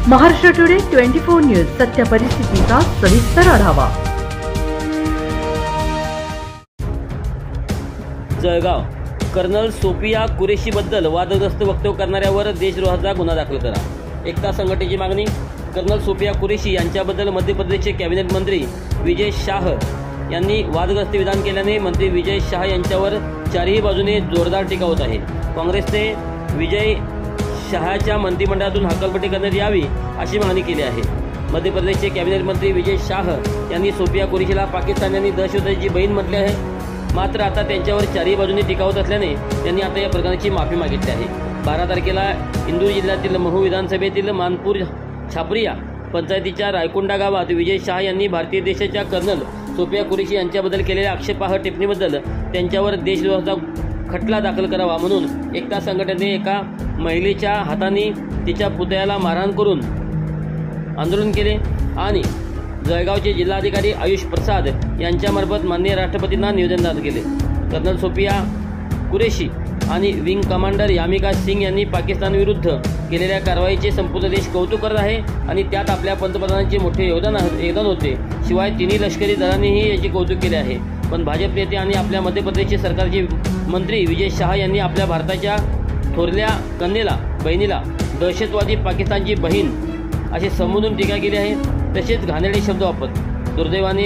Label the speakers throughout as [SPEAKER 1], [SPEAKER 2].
[SPEAKER 1] Maharashtra today 24 news सत्य परिस्थितीचा सविस्तर आढावा।
[SPEAKER 2] जळगाव कर्नल सोफिया कुरेशीबद्दल वादग्रस्त वक्तव्य करणाऱ्यावर देशद्रोहाचा गुन्हा दाखल करा। एकता संघटनेची मागणी। कर्नल सोफिया कुरेशी यांच्याबद्दल मध्य प्रदेशचे कॅबिनेट मंत्री विजय शाह यांनी वादग्रस्त विधान केल्याने मंत्री विजय शाह यांच्यावर चारही बाजूने जोरदार टीका होत आहे। काँग्रेसने विजय शहाच्या मंत्रिमंडळातून हकालपट्टी करण्यात यावी अशी मागणी केली आहे। मध्य प्रदेशचे कॅबिनेट मंत्री विजय शाह यांनी सोफिया कुरेशीला पाकिस्तानी दहशतवाद्याची बहीण म्हटले आहे। मात्र आता त्यांच्यावर चारही बाजूने टीका होत असल्याने त्यांनी आता या प्रकरणाची माफी मागितली आहे। 12 तारखेला इंदूर जिल्ह्यातील महू विधानसभेतील मानपूर छापरिया पंचायतीच्या रायकोंडा गावात विजय शाह यांनी भारतीय देशाच्या कर्नल सोफिया कुरेशी यांच्याबद्दल केलेल्या आक्षेपार्ह टिप्पणीबद्दल त्यांच्यावर देशद्रोहाचा खटला दाखल करावा म्हणून एकता संघटनेने एका महिलेच्या हाताने तिच्या पुतळ्याला मारहाण करून आंदोलन केले आणि जळगावचे जिल्हाधिकारी आयुष प्रसाद यांच्यामार्फत माननीय राष्ट्रपतींना निवेदन केले। कर्नल सोफिया कुरेशी आणि विंग कमांडर यामिका सिंग यांनी पाकिस्तानविरुद्ध केलेल्या कारवाईचे संपूर्ण देश कौतुक करत आहे आणि त्यात आपल्या पंतप्रधानांचे मोठे योगदान होते। शिवाय तिन्ही लष्करी दलांनीही याचे कौतुक केले आहे। पण भाजप नेते आणि आपल्या मध्य प्रदेशचे सरकारचे मंत्री विजय शाह यांनी आपल्या भारताच्या थोरल्या कन्येला बहिणीला दहशतवादी पाकिस्तानची बहीण असे संबोधून टीका केली आहे। तसेच घाणेरडे शब्द वापरत। दुर्दैवाने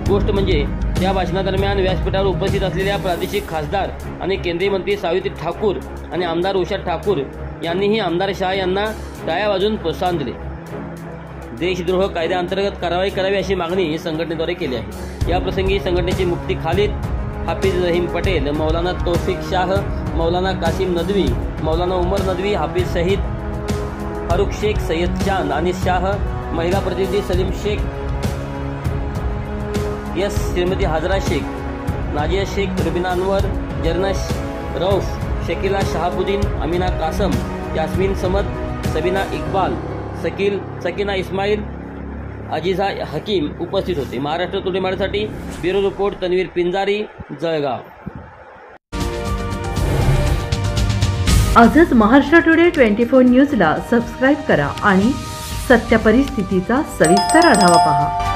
[SPEAKER 2] गोष्ट म्हणजे या भाषणादरम्यान व्यासपीठावर उपस्थित असलेल्या प्रादेशिक खासदार आणि केंद्रीय मंत्री सावित्री ठाकूर आणि आमदार उषा ठाकूर यांनीही आमदार शाह यांना टाळ्या वाजवून प्रोत्साहन दिले। देशद्रोह कायद्याअंतर्गत कारवाई करावी अशी मागणी संघटनेद्वारे केली आहे। या प्रसंगी संघटनेचे मुफ्ती खालिद हाफिज रहीम पटेल, मौलाना तौफिक शाह, मौलाना कासिम नदवी, मौलाना उमर नदवी, हाफिज शहीद फारुख शेख, सय्यद चांद आणि शाह, महिला प्रतिनिधी सलीम शेख, श्रीमती हाजरा शेख, नाजिया शेख, रुबिना अनवर, जरना रौफ, शकीला शहाबुद्दीन, अमीना कासम, यास्मीन समद, सबीना इकबाल, सकीना इस्माईल, अजीजा हकीम उपस्थित होते। महाराष्ट्र टुडे मराठीसाठी ब्युरो रिपोर्ट तन्वीर पिंजारी, जळगाव।
[SPEAKER 1] आजच महाराष्ट्र टुडे 24 न्यूजला सबस्क्राईब करा आणि सत्य परिस्थितीचा सविस्तर आढावा पहा।